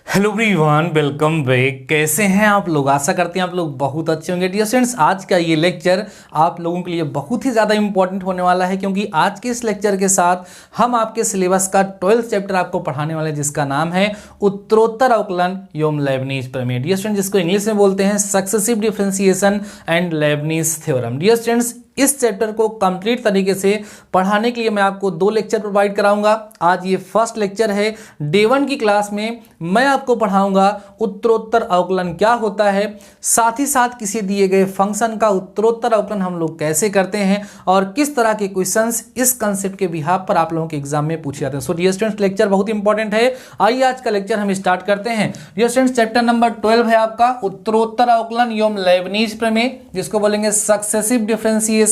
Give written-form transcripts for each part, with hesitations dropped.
Hello everyone, welcome back. कैसे हैं आप लोग? आशा करते हैं आप लोग बहुत अच्छे होंगे। डियर स्टूडेंट्स, आज का ये लेक्चर आप लोगों के लिए बहुत ही ज़्यादा इंपॉर्टेंट होने वाला है, क्योंकि आज के इस लेक्चर के साथ हम आपके सिलेबस का 12th चैप्टर आपको पढ़ाने वाले हैं, जिसका नाम है उत्तरोत्तर अवकलन एवं लेबनीज प्रमेय। डियर स्टूडेंट, जिसको इंग्लिश में बोलते हैं successive differentiation and Leibniz theorem. Dear students, इस चैप्टर को कंप्लीट तरीके से पढ़ाने के लिए मैं आपको 2 लेक्चर प्रोवाइड कराऊंगा। आज ये फर्स्ट लेक्चर है। डे 1 की क्लास में मैं आपको पढ़ाऊंगा उत्तरोत्तर अवकलन क्या होता है, साथ ही साथ किसी दिए गए फंक्शन का उत्तरोत्तर अवकलन हम लोग कैसे करते हैं और किस तरह के क्वेश्चंस इस कंसेप्ट के बिहाफ पर आप लोगों के एग्जाम में पूछे जाते हैं। सो डियर स्टूडेंट्स, लेक्चर बहुत इंपॉर्टेंट है। आइए आज का लेक्चर हम स्टार्ट करते हैं। डियर स्टूडेंट्स, चैप्टर नंबर 12 है आपका उत्तरोत्तर अवकलन एवं लेबनीज प्रमेय, जिसको बोलेंगे successive differentiation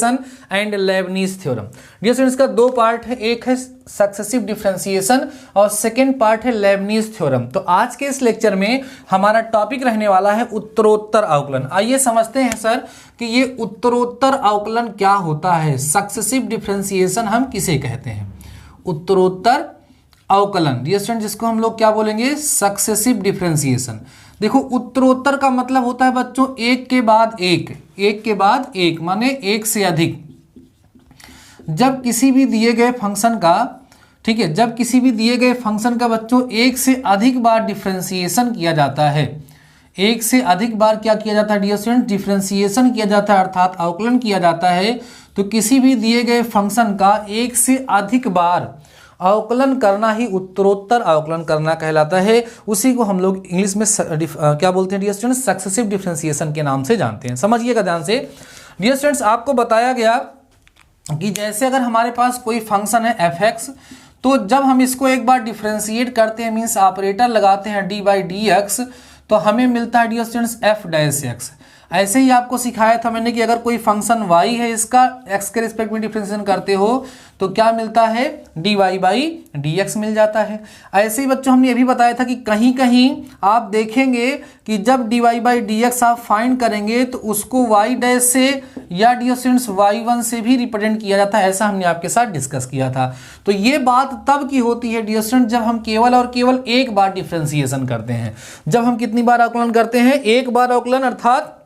and Leibniz theorem. Dear students, का 2 पार्ट है, एक है सक्सेसिव डिफरेंशिएशन और सेकेंड पार्ट है लेबनीज थ्योरम। तो आज के इस लेक्चर में हमारा टॉपिक रहने वाला है उत्तरोत्तर अवकलन। आइए समझते हैं सर कि ये उत्तरोत्तर अवकलन क्या होता है, सक्सेसिव डिफरेंशिएशन हम किसे कहते हैं। उत्तरोत्तर अवकलन डियर स्टूडेंट, जिसको हम लोग क्या बोलेंगे, सक्सेसिव डिफरेंशिएशन। देखो, उत्तरोत्तर का मतलब होता है बच्चों एक के बाद एक, एक के बाद एक माने एक से अधिक। जब किसी भी दिए गए फंक्शन का, ठीक है, जब किसी भी दिए गए फंक्शन का बच्चों एक से अधिक बार डिफरेंशिएशन किया जाता है, एक से अधिक बार क्या किया जाता है डियर स्टूडेंट, डिफरेंशिएशन किया जाता है, अर्थात अवकलन किया जाता है। तो किसी भी दिए गए फंक्शन का एक से अधिक बार अवकलन करना ही उत्तरोत्तर अवकलन करना कहलाता है। उसी को हम लोग इंग्लिश में क्या बोलते हैं डियर स्टूडेंट, सक्सेसिव डिफरेंशिएशन के नाम से जानते हैं। समझिएगा ध्यान से। डियर स्टूडेंट्स, आपको बताया गया कि जैसे अगर हमारे पास कोई फंक्शन है f(x), तो जब हम इसको एक बार डिफरेंशिएट करते हैं, मीन्स ऑपरेटर लगाते हैं d/dx, तो हमें मिलता है डियर स्टूडेंट्स f'(x). ऐसे ही आपको सिखाया था मैंने कि अगर कोई फंक्शन y है, इसका x के रिस्पेक्ट में डिफरेंशिएशन करते हो तो क्या मिलता है, dy/dx मिल जाता है। ऐसे ही बच्चों हमने ये भी बताया था कि कहीं कहीं आप देखेंगे कि जब dy/dx आप फाइंड करेंगे तो उसको y' से या डियर स्टूडेंट्स y1 से भी रिप्रेजेंट किया जाता है। ऐसा हमने आपके साथ डिस्कस किया था। तो ये बात तब की होती है डियर स्टूडेंट जब हम केवल और केवल एक बार डिफरेंशिएशन करते हैं। जब हम कितनी बार अवकलन करते हैं, एक बार अवकलन, अर्थात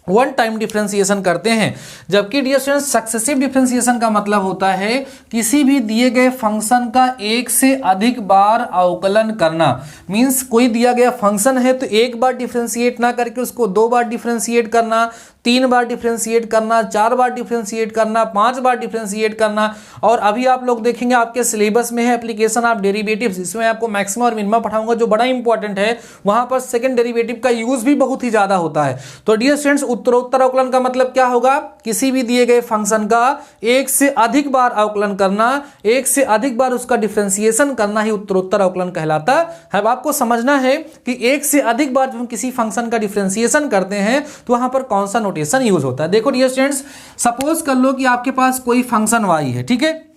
1 टाइम डिफरेंशिएशन करते हैं। जबकि डियर स्टूडेंट्स, सक्सेसिव डिफरेंशिएशन का मतलब होता है किसी भी दिए गए फंक्शन का एक से अधिक बार अवकलन करना। मींस कोई दिया गया फंक्शन है तो एक बार डिफरेंशिएट ना करके उसको 2 बार डिफरेंशिएट करना, 3 बार डिफरेंशिएट करना, 4 बार डिफरेंशिएट करना, 5 बार डिफरेंशिएट करना। और अभी आप लोग देखेंगे आपके सिलेबस में है एप्लीकेशन ऑफ डेरिवेटिव्स, इसमें आपको मैक्सिमम और मिनिमम पढ़ाऊंगा जो बड़ा इंपॉर्टेंट है। वहां पर सेकंड डेरिवेटिव का यूज भी बहुत ही ज्यादा होता है। तो डियर स्टूडेंट्स, उत्तरोत्तर अवकलन का मतलब क्या होगा, किसी भी दिए गए फंक्शन का एक से अधिक बार अवकलन करना, एक से अधिक बार उसका डिफरेंशिएशन करना ही उत्तरोत्तर अवकलन कहलाता है। अब आपको समझना है कि एक से अधिक बार जब हम किसी फंक्शन का डिफरेंशिएशन करते हैं तो वहां पर कौन सा नोटेशन यूज होता है। देखो डियर स्टूडेंट्स, सपोज कर लो कि आपके पास कोई फंक्शन y है, ठीक है।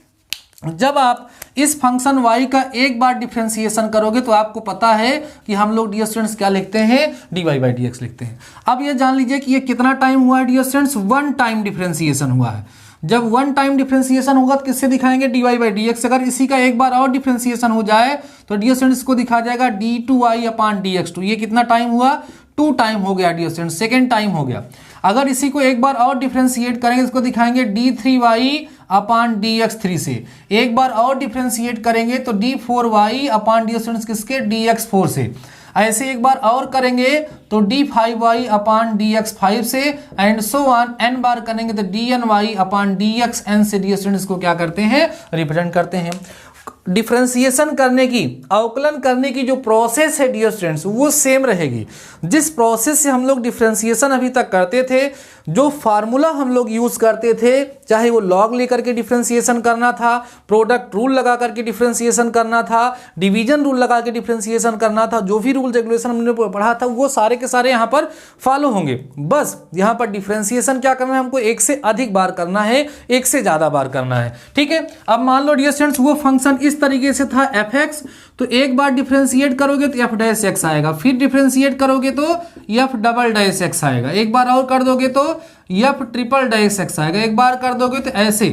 जब आप इस फंक्शन y का एक बार डिफरेंशिएशन करोगे तो आपको पता है कि हम लोग डियर स्टूडेंट्स क्या लिखते हैं, dy/dx लिखते हैं। अब ये जान लीजिए कि ये कितना टाइम हुआ है डियर स्टूडेंट्स, 1 टाइम डिफरेंशिएशन हुआ है। जब 1 टाइम डिफरेंशिएशन होगा तो किससे दिखाएंगे, dy/dx। अगर इसी का एक बार और डिफरेंशिएशन हो जाए तो डियर स्टूडेंट्स को दिखा जाएगा d2y/dx2। ये कितना टाइम हुआ, 2 टाइम हो गया डियर स्टूडेंट्स, सेकेंड टाइम हो गया। अगर इसी को एक बार और डिफरेंशिएट करेंगे इसको दिखाएंगे d3y/dx3 से। एक बार और डिफरेंशिएट करेंगे तो d4y/dx किसके, dx4 से। ऐसे एक बार और करेंगे तो d5y/dx5 से, एंड सो ऑन। n बार करेंगे तो dny/dxn से डियर स्टूडेंट्स को क्या करते हैं, रिप्रेजेंट करते हैं। डिफरेंशिएशन करने की, अवकलन करने की जो प्रोसेस है डियर स्टूडेंट्स वो सेम रहेगी। जिस प्रोसेस से हम लोग डिफरेंशिएशन अभी तक करते थे, जो फार्मूला हम लोग यूज करते थे, चाहे वो लॉग लेकर के डिफरेंशिएशन करना था, प्रोडक्ट रूल लगा करके डिफरेंशिएशन करना था, डिवीजन रूल लगा के डिफरेंशिएशन करना था, जो भी रूल रेगुलेशन हमने पढ़ा था वो सारे के सारे यहाँ पर फॉलो होंगे। बस यहाँ पर डिफरेंशिएशन क्या करना है, हमको एक से अधिक बार करना है, एक से ज्यादा बार करना है, ठीक है। अब मान लो डियर स्टूडेंट्स वो फंक्शन इस तरीके से था f(x), तो एक बार डिफरेंशिएट करोगे तो f'(x) आएगा, फिर डिफरेंशिएट करोगे तो f"(x) आएगा, एक बार और कर दोगे तो f"(x) आएगा, एक बार कर दोगे तो ऐसे।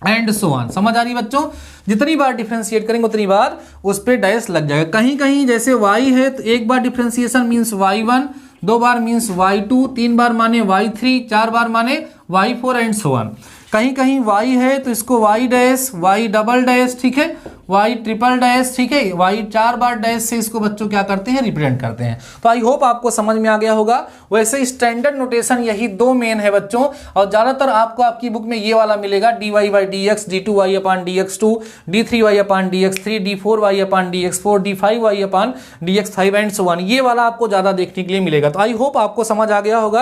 And so on. समझ आ रही बच्चों? जितनी बार डिफरेंशिएट करेंगे उतनी बार उस पर डैश लग जाएगा। कहीं कहीं जैसे y है तो एक बार डिफरेंशिएशन मीन्स y1, 2 बार मीन्स y2, 3 बार माने y3, 4 बार माने y4 एंड सो ऑन। कहीं कहीं y है तो इसको y dash, y double dash, ठीक है, y ट्रिपल डैश, ठीक है, y 4 बार डैश से इसको बच्चों क्या करते हैं, रिप्रेजेंट करते हैं। तो आई होप आपको समझ में आ गया होगा। वैसे स्टैंडर्ड नोटेशन यही 2 मेन है बच्चों, और ज्यादातर आपको आपकी बुक में ये वाला मिलेगा, dy by dx, d2y upon dx2, d3y upon dx3, d4y upon dx4, d5y upon dx5 and so on. ये वाला आपको ज्यादा देखने के लिए मिलेगा। तो आई होप आपको समझ आ गया होगा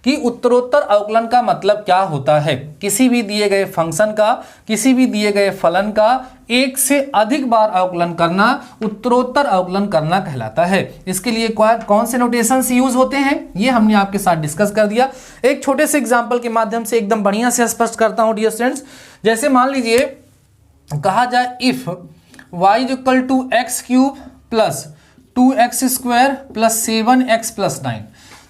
कि उत्तरोत्तर अवकलन का मतलब क्या होता है। किसी भी दिए गए फंक्शन का, किसी भी दिए गए फलन का एक से अधिक बार अवकलन करना उत्तरोत्तर अवकलन करना कहलाता है। इसके लिए कौन से नोटेशंस यूज होते हैं ये हमने आपके साथ डिस्कस कर दिया। एक छोटे से एग्जांपल के माध्यम से एकदम बढ़िया से स्पष्ट करता हूं डियर स्टूडेंट्स। जैसे मान लीजिए कहा जाए if y equal to x cube plus 2x square plus 7x plus 9,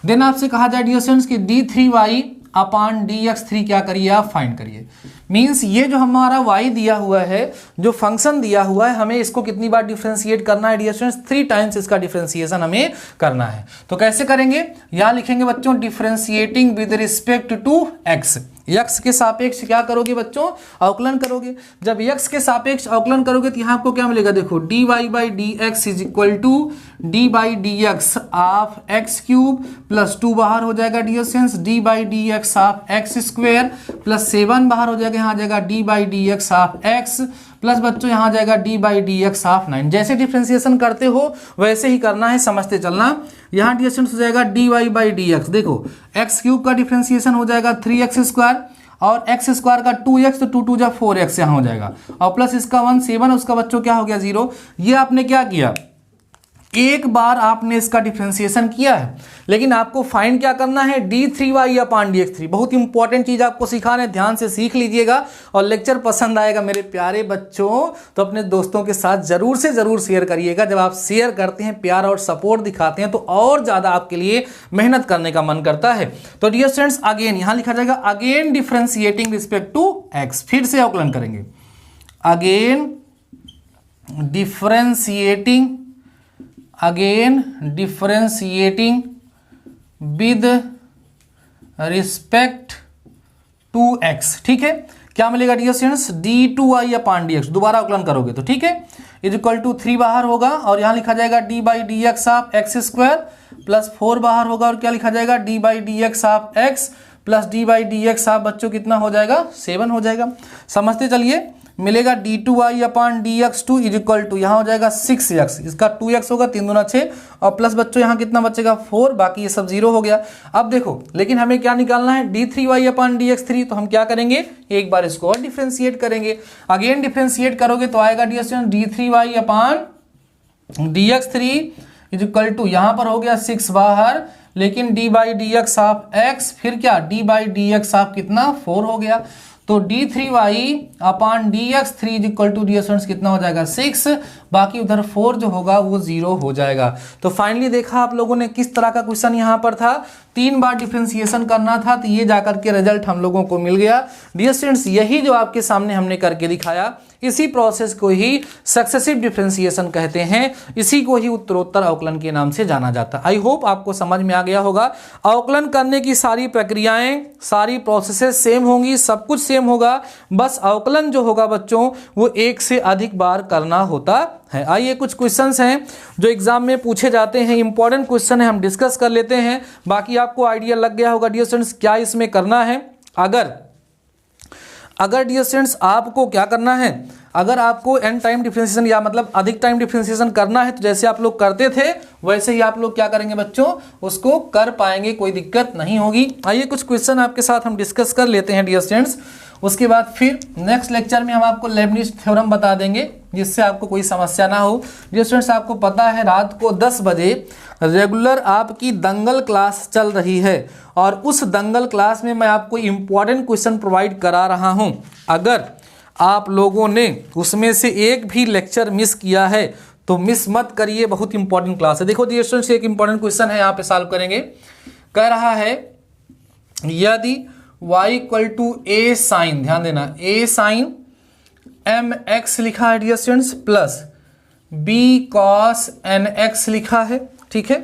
then आपसे कहा जाए डियर स्टूडेंट्स कि d3y अपान dx3 क्या करिए, आप फाइंड करिए। मींस ये जो हमारा y दिया हुआ है, जो फंक्शन दिया हुआ है, हमें इसको कितनी बार डिफरेंशिएट करना है डियर स्टूडेंट्स, 3 टाइम्स इसका डिफरेंशिएशन हमें करना है। तो कैसे करेंगे, यहां लिखेंगे बच्चों differentiating with respect to x। x के सापेक्ष क्या करोगे बच्चों, अवकलन करोगे। जब x के सापेक्ष अवकलन करोगे तो यहाँ आपको क्या मिलेगा, देखो dy by d x is equal to d by d x of x cube plus 2 बाहर हो जाएगा dear students, d by d x of x square plus 7 बाहर हो जाएगा, यहाँ आ जाएगा d by d x of x plus बच्चों यहाँ आ जाएगा d by d x of 9। जैसे डिफरेंशिएशन करते हो वैसे ही करना है, समझते चलना। यहाँ डियर स्टूडेंट्स हो जाएगा d y by d x, देखो एक्स क्यूब का डिफरेंशिएशन हो जाएगा 3x स्क्वायर और एक्स स्क्वायर का 2x, तो 2 2 जा 4x यहाँ हो जाएगा, और प्लस इसका 1 7, उसका बच्चों क्या हो गया 0। ये आपने क्या किया, एक बार आपने इसका डिफरेंशिएशन किया है, लेकिन आपको फाइंड क्या करना है, d3y अपान dx3। बहुत इंपॉर्टेंट चीज आपको सिखाना है, ध्यान से सीख लीजिएगा। और लेक्चर पसंद आएगा मेरे प्यारे बच्चों तो अपने दोस्तों के साथ जरूर से जरूर शेयर करिएगा। जब आप शेयर करते हैं, प्यार और सपोर्ट दिखाते हैं, तो और ज्यादा आपके लिए मेहनत करने का मन करता है। तो डियर स्टूडेंट्स अगेन यहां लिखा जाएगा again differentiating respect to x, फिर से अवकलन करेंगे, again differentiating with respect to x। ठीक है, क्या मिलेगा डियर स्टूडेंट्स, d2y अपान dx, दोबारा अवकलन करोगे तो ठीक है, इज इक्वल टू 3 बाहर होगा और यहां लिखा जाएगा d by d x of x square plus 4 बाहर होगा और क्या लिखा जाएगा d by d x of x plus d by d x of बच्चों कितना हो जाएगा 7 हो जाएगा। समझते चलिए, मिलेगा d2y upon dx2 is equal to यहाँ हो जाएगा 6x, इसका 2x होगा, 3 दूना 6 और प्लस बच्चों यहाँ कितना बचेगा 4, बाकी ये सब 0 हो गया। अब देखो लेकिन हमें क्या निकालना है, d3y अपान dx3, तो हम क्या करेंगे, एक बार इसको और डिफरेंशिएट करेंगे। अगेन डिफरेंशिएट करोगे तो आएगा dear student d3y upon dx3 is equal to यहाँ पर हो गया 6 बाहर, लेकिन d by d x of x, फिर क्या d by d x of कितना 4 हो गया, तो d3y upon dx3 is equal to dear students कितना हो जाएगा 6, बाकी उधर 4 जो होगा वो 0 हो जाएगा। तो फाइनली देखा आप लोगों ने किस तरह का क्वेश्चन यहाँ पर था, 3 बार डिफरेंशिएशन करना था, तो ये जाकर के रिजल्ट हम लोगों को मिल गया। डियर स्टूडेंट्स यही जो आपके सामने हमने करके दिखाया, इसी प्रोसेस को ही सक्सेसिव डिफरेंशिएशन कहते हैं, इसी को ही उत्तरोत्तर अवकलन के नाम से जाना जाता है। आई होप आपको समझ में आ गया होगा। अवकलन करने की सारी प्रक्रियाएं, सारी प्रोसेसेस सेम होंगी, सब कुछ सेम होगा, बस अवकलन जो होगा बच्चों वो एक से अधिक बार करना होता है। आइए कुछ क्वेश्चंस हैं जो एग्जाम में पूछे जाते हैं, इंपॉर्टेंट क्वेश्चन है, हम डिस्कस कर लेते हैं। बाकी आपको आइडिया लग गया होगा डियर स्टूडेंट्स क्या इसमें करना है। अगर डियर स्टूडेंट्स आपको क्या करना है, अगर आपको एन टाइम डिफरेंशिएशन या मतलब अधिक टाइम डिफरेंशिएशन करना है, तो जैसे आप लोग करते थे वैसे ही आप लोग क्या करेंगे बच्चों, उसको कर पाएंगे, कोई दिक्कत नहीं होगी। आइए कुछ क्वेश्चन आपके साथ हम डिस्कस कर लेते हैं डियर स्टूडेंट्स, उसके बाद फिर नेक्स्ट लेक्चर में हम आपको लेबनिज थ्योरम बता देंगे, जिससे आपको कोई समस्या ना हो। डियर स्टूडेंट्स आपको पता है रात को 10 बजे रेगुलर आपकी दंगल क्लास चल रही है, और उस दंगल क्लास में मैं आपको इंपॉर्टेंट क्वेश्चन प्रोवाइड करा रहा हूं। अगर आप लोगों ने उसमें से एक भी लेक्चर मिस किया है तो मिस मत करिए, बहुत इंपॉर्टेंट क्लास है। देखो डियर स्टूडेंट्स एक इंपॉर्टेंट क्वेश्चन है, यहाँ पे सॉल्व करेंगे। कह रहा है यदि y equal to a sine, ध्यान देना a साइन mx लिखा है dear students, plus b cos nx लिखा है, ठीक है।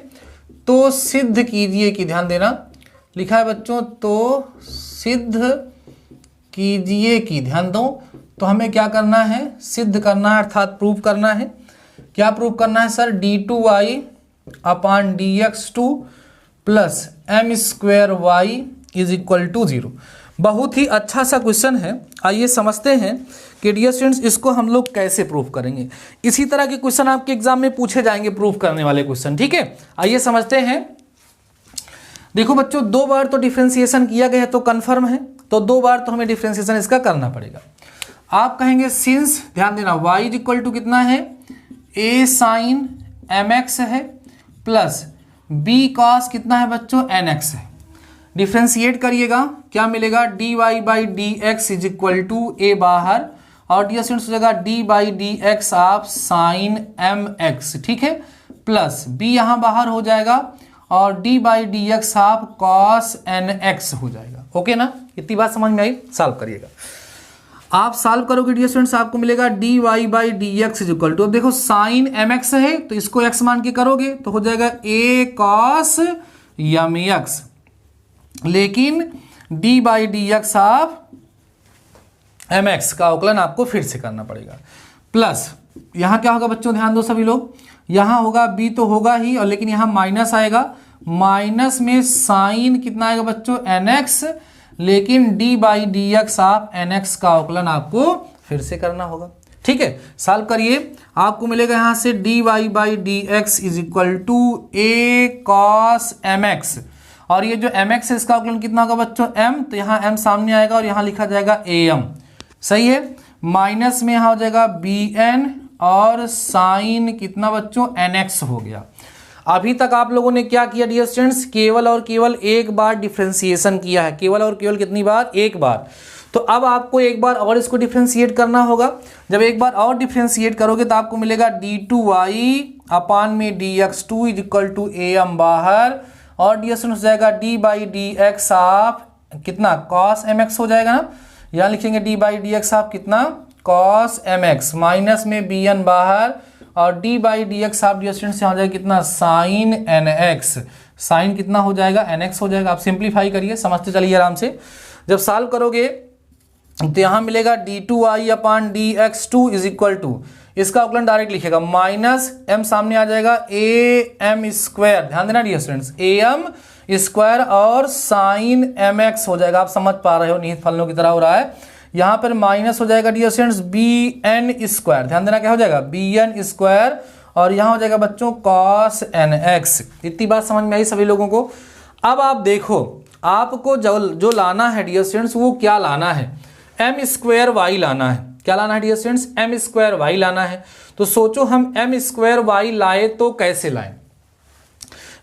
तो सिद्ध कीजिए कि, ध्यान देना लिखा है बच्चों, तो सिद्ध कीजिए कि, ध्यान दो, तो हमें क्या करना है, सिद्ध करना है, अर्थात प्रूव करना है। क्या प्रूव करना है sir, d2y upon dx2 plus m square y is equal to 0। बहुत ही अच्छा सा क्वेश्चन है, आइए समझते हैं कि डियर स्टूडेंट्स इसको हम लोग कैसे प्रूव करेंगे। इसी तरह के क्वेश्चन आपके एग्जाम में पूछे जाएंगे, प्रूव करने वाले क्वेश्चन, ठीक है। आइए समझते हैं। देखो बच्चों, 2 बार तो डिफ्रेंसिएशन किया गया है तो कन्फर्म है, तो 2 बार तो हमें डिफ्रेंसिएशन इसका करना पड़ेगा। आप कहेंगे सिंस, ध्यान देना y इज इक्वल टू कितना है, a साइन mx है प्लस b cos कितना है बच्चों, nx है। डिफ्रेंशिएट करिएगा, क्या मिलेगा, dy by d x is equal to a बाहर, और डी स्टूडेंट्स हो जाएगा डी बाई डी एक्स आप साइन mx, ठीक है, प्लस b यहाँ बाहर हो जाएगा और d बाई डी एक्स आप cos nx हो जाएगा। ओके ना, इतनी बात समझ में आई। सॉल्व करिएगा, आप सॉल्व करोगे डियर स्टूडेंट्स, आपको मिलेगा d y by d x is equal to, अब देखो साइन mx है तो इसको x मान के करोगे तो हो जाएगा a cos mx, लेकिन d बाई डी एक्स आप mx का अवकलन आपको फिर से करना पड़ेगा, प्लस यहाँ क्या होगा बच्चों, ध्यान दो सभी लोग, यहाँ होगा b तो होगा ही, और लेकिन यहाँ माइनस आएगा, माइनस में साइन कितना आएगा बच्चों, nx, लेकिन d बाई डी एक्स आप nx का अवकलन आपको फिर से करना होगा, ठीक है। सॉल्व करिए, आपको मिलेगा यहाँ से dy by d x is equal to a cos mx, और ये जो mx है इसका अवकलन कितना होगा बच्चों, m, तो यहाँ m सामने आएगा और यहाँ लिखा जाएगा am, सही है। माइनस में यहाँ हो जाएगा bn और साइन कितना बच्चों, nx हो गया। अभी तक आप लोगों ने क्या किया डियर स्टूडेंट्स, केवल और केवल एक बार डिफरेंशिएशन किया है, केवल और केवल कितनी बार, एक बार। तो अब आपको एक बार और इसको डिफरेंशिएट करना होगा। जब एक बार और डिफरेंशिएट करोगे तो आपको मिलेगा d2y अपान में dx2 is equal to am बाहर, और डियर स्टूडेंट्स हो जाएगा d बाई डी एक्स आप कितना, cos mx हो जाएगा ना, यहाँ लिखेंगे d बाई डी एक्स आप कितना, cos mx, माइनस में bn बाहर, और d बाई डी एक्स आप डियर स्टूडेंट्स यहाँ हो जाएगा कितना, साइन nx, साइन कितना हो जाएगा, nx हो जाएगा। आप सिंप्लीफाई करिए, समझते चलिए आराम से। जब सॉल्व करोगे तो यहाँ मिलेगा d2y upon dx2 is equal to, इसका अवकलन डायरेक्ट लिखेगा, माइनस m सामने आ जाएगा am स्क्वायर, ध्यान देना डियर स्टूडेंट्स, am स्क्वायर और साइन mx हो जाएगा। आप समझ पा रहे हो, निहित फलनों की तरह हो रहा है। यहाँ पर माइनस हो जाएगा डियर स्टूडेंट्स bn स्क्वायर, ध्यान देना क्या हो जाएगा, bn स्क्वायर, और यहाँ हो जाएगा बच्चों cos nx। इतनी बात समझ में आई सभी लोगों को। अब आप देखो, आपको जो लाना है डियर स्टूडेंट्स, वो क्या लाना है, m स्क्वायर वाई लाना है। क्या लाना है dear students, m square y लाना है। तो सोचो हम m स्क्वायर वाई लाए तो कैसे लाएं।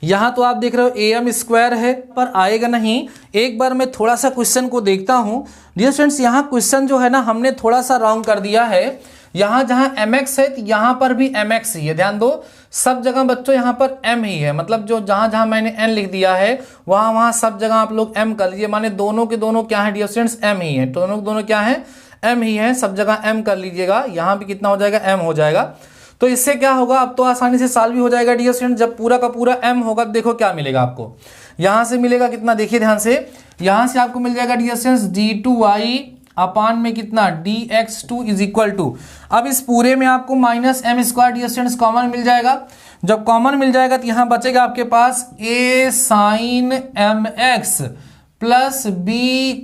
यहां तो आप देख रहे हो am स्क्वायर है, पर आएगा नहीं। एक बार मैं थोड़ा सा क्वेश्चन को देखता हूं डियर स्टूडेंट्स, यहाँ क्वेश्चन जो है ना हमने थोड़ा सा रॉन्ग कर दिया है। यहाँ जहां mx है यहाँ पर भी mx ही है, ध्यान दो, सब जगह बच्चों यहाँ पर m ही है, मतलब जो जहां जहां मैंने n लिख दिया है वहां सब जगह आप लोग m कर लीजिए, माने दोनों के दोनों क्या है डियर स्टूडेंट्स, m ही है, दोनों के दोनों क्या है, m ही है, सब जगह m कर लीजिएगा। यहाँ भी कितना हो जाएगा, m हो जाएगा। तो इससे क्या होगा, अब तो आसानी से सॉल्व भी हो जाएगा डियर स्टूडेंट। जब पूरा का पूरा m होगा, देखो क्या मिलेगा आपको, यहाँ से मिलेगा कितना, देखिए ध्यान से, यहाँ से आपको मिल जाएगा डियर स्टूडेंट्स d2y अपान में कितना, dx2 इज इक्वल टू, अब इस पूरे में आपको minus m square dear students common मिल जाएगा। जब कॉमन मिल जाएगा तो यहाँ बचेगा आपके पास a sine mx plus b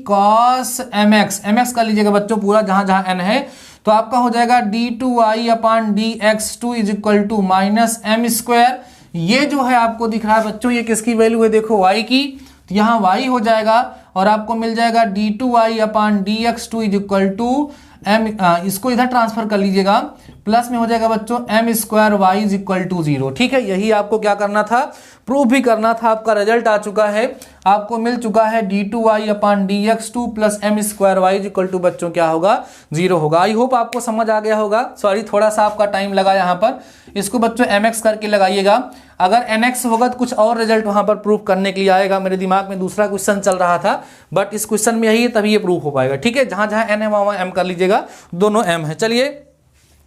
cos mx, mx कर लीजिएगा बच्चों पूरा जहां जहां n है, तो आपका हो जाएगा d2y upon dx2 is equal to minus m square. ये जो है आपको दिख रहा है बच्चों, ये किसकी वैल्यू है, देखो y की, तो यहाँ y हो जाएगा, और आपको मिल जाएगा d2y upon dx2 is equal to m, इसको इधर ट्रांसफर कर लीजिएगा, प्लस में हो जाएगा बच्चों m square y is equal to 0। ठीक है, यही आपको क्या करना था, प्रूफ भी करना था। आपका रिजल्ट आ चुका है, आपको मिल चुका है d2y upon dx2 plus m square y is equal to बच्चों क्या होगा, 0 होगा। आई होप आपको समझ आ गया होगा। सॉरी थोड़ा सा आपका टाइम लगा यहाँ पर, इसको बच्चों mx करके लगाइएगा। अगर nx होगा तो कुछ और रिजल्ट वहां पर प्रूफ करने के लिए आएगा। मेरे दिमाग में दूसरा क्वेश्चन चल रहा था, बट इस क्वेश्चन में यही है, तभी ये प्रूफ हो पाएगा। ठीक है, जहां जहां n है वहां m कर लीजिएगा, दोनों m है। चलिए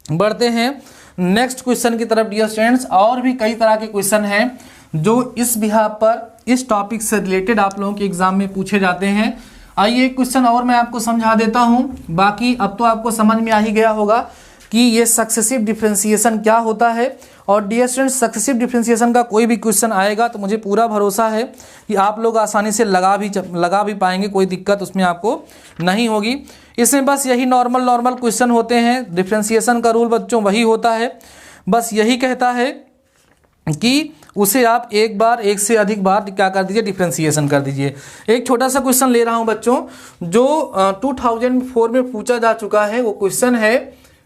बढ़ते हैं नेक्स्ट क्वेश्चन की तरफ डियर स्टूडेंट्स। और भी कई तरह के क्वेश्चन हैं जो इस बिहाफ पर, इस टॉपिक से रिलेटेड आप लोगों के एग्जाम में पूछे जाते हैं। आइए एक क्वेश्चन और मैं आपको समझा देता हूं, बाकी अब तो आपको समझ में आ ही गया होगा कि ये सक्सेसिव डिफरेंशिएशन क्या होता है। और डियर स्टूडेंट्स, सक्सेसिव डिफरेंशिएशन का कोई भी क्वेश्चन आएगा तो मुझे पूरा भरोसा है कि आप लोग आसानी से लगा भी पाएंगे, कोई दिक्कत उसमें आपको नहीं होगी। इसमें बस यही नॉर्मल क्वेश्चन होते हैं। डिफरेंशिएशन का रूल बच्चों वही होता है, बस यही कहता है कि उसे आप एक बार, एक से अधिक बार क्या कर दीजिए, डिफरेंशिएशन कर दीजिए। एक छोटा सा क्वेश्चन ले रहा हूं बच्चों, जो 2004 में पूछा जा चुका है। वो क्वेश्चन है,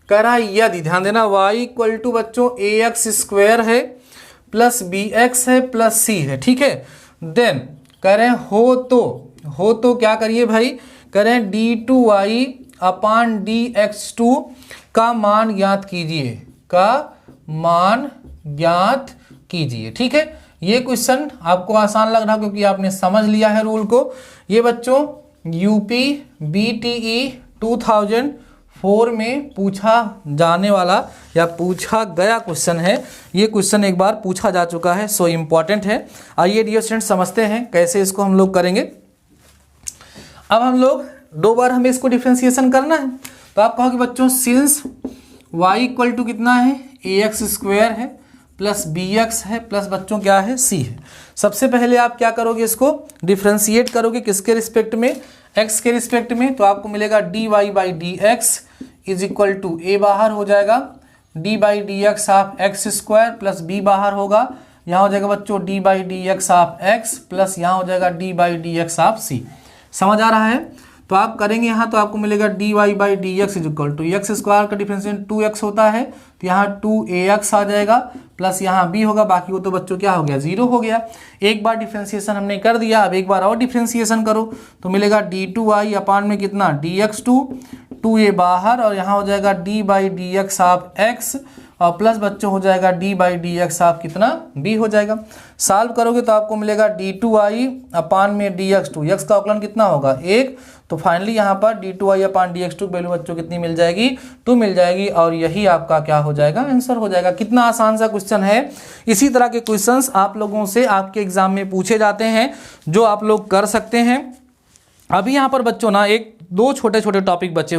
कह रहा है यदि, ध्यान देना, y इक्वल टू बच्चों ax स्क्वायर है प्लस bx है प्लस c है। ठीक है, देन कह रहे हैं हो तो क्या करिए भाई, कह रहे हैं d2y अपान dx2 का मान ज्ञात कीजिए, का मान ज्ञात कीजिए। ठीक है, ये क्वेश्चन आपको आसान लग रहा क्योंकि आपने समझ लिया है रूल को। ये बच्चों यूपी BTE 2004 में पूछा जाने वाला या पूछा गया क्वेश्चन है। ये क्वेश्चन एक बार पूछा जा चुका है, सो इम्पॉर्टेंट है। आइए डियर स्टूडेंट्स समझते हैं कैसे इसको हम लोग करेंगे। अब हम लोग दो बार हमें इसको डिफरेंशिएशन करना है, तो आप कहोगे बच्चों सिंस y इक्वल टू कितना है, ax स्क्वायर है प्लस bx है प्लस बच्चों क्या है, c है। सबसे पहले आप क्या करोगे, इसको डिफरेंशिएट करोगे किसके रिस्पेक्ट में, x के रिस्पेक्ट में। तो आपको मिलेगा dy by dx is equal to a बाहर हो जाएगा d by dx of x square plus b बाहर होगा, यहाँ हो जाएगा बच्चों d by dx of x plus यहाँ हो जाएगा d by dx of c। समझ आ रहा है? तो आप करेंगे यहाँ, तो आपको मिलेगा dy by dx is equal to x square का डिफरेंशिएशन 2x होता है, तो यहाँ 2ax आ जाएगा प्लस यहाँ b होगा, बाकी वो तो बच्चों क्या हो गया, 0 हो गया। एक बार डिफरेंशिएशन हमने कर दिया, अब एक बार और डिफरेंशिएशन करो तो मिलेगा d2y अपान में कितना dx2, 2a बाहर और यहाँ हो जाएगा d by dx of x और प्लस बच्चों हो जाएगा d बाई dx ऑफ कितना, b हो जाएगा। सॉल्व करोगे तो आपको मिलेगा d2y अपान में dx2, x का अवकलन कितना होगा, 1। तो फाइनली यहाँ पर d2y अपान dx2 वैल्यू बच्चों कितनी मिल जाएगी, 2 मिल जाएगी और यही आपका क्या हो जाएगा, आंसर हो जाएगा। कितना आसान सा क्वेश्चन है। इसी तरह के क्वेश्चंस आप लोगों से आपके एग्जाम में पूछे जाते हैं जो आप लोग कर सकते हैं। अभी यहाँ पर बच्चों ना दो छोटे छोटे टॉपिक बचे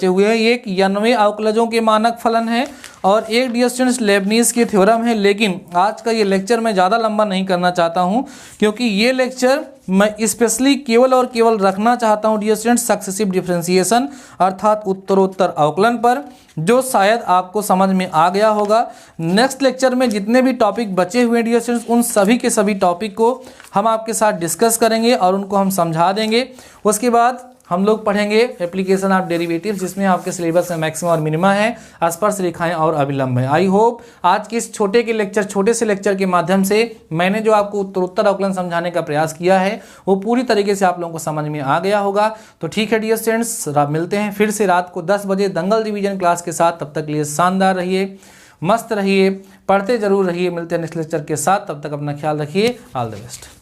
हुए हैं, एक 91 अवकलजों के मानक फलन है और एक डियर स्टूडेंट्स लेबनीज की थ्योरम है। लेकिन आज का ये लेक्चर मैं ज़्यादा लंबा नहीं करना चाहता हूँ क्योंकि ये लेक्चर मैं स्पेशली केवल और केवल रखना चाहता हूँ डियर स्टूडेंट्स सक्सेसिव डिफरेंशिएशन अर्थात उत्तरोत्तर अवकलन पर, जो शायद आपको समझ में आ गया होगा। नेक्स्ट लेक्चर में जितने भी टॉपिक बचे हुए हैं डियर स्टूडेंट्स, उन सभी के सभी टॉपिक को हम आपके साथ डिस्कस करेंगे और उनको हम समझा देंगे। उसके बाद हम लोग पढ़ेंगे एप्लीकेशन ऑफ डेरिवेटिव्स, जिसमें आपके सिलेबस में मैक्सिमम और मिनिमा है, स्पर्श रेखाएं और अभिलंब है। आई होप आज के इस छोटे से लेक्चर के माध्यम से मैंने जो आपको उत्तरोत्तर अवकलन समझाने का प्रयास किया है वो पूरी तरीके से आप लोगों को समझ में आ गया होगा। तो ठीक है डियर स्टूडेंट्स, मिलते हैं फिर से रात को 10 बजे दंगल रिवीजन क्लास के साथ। तब तक के लिए शानदार रहिए, मस्त रहिए, पढ़ते जरूर रहिए। मिलते हैं नेक्स्ट लेक्चर के साथ, तब तक अपना ख्याल रखिए। All the best.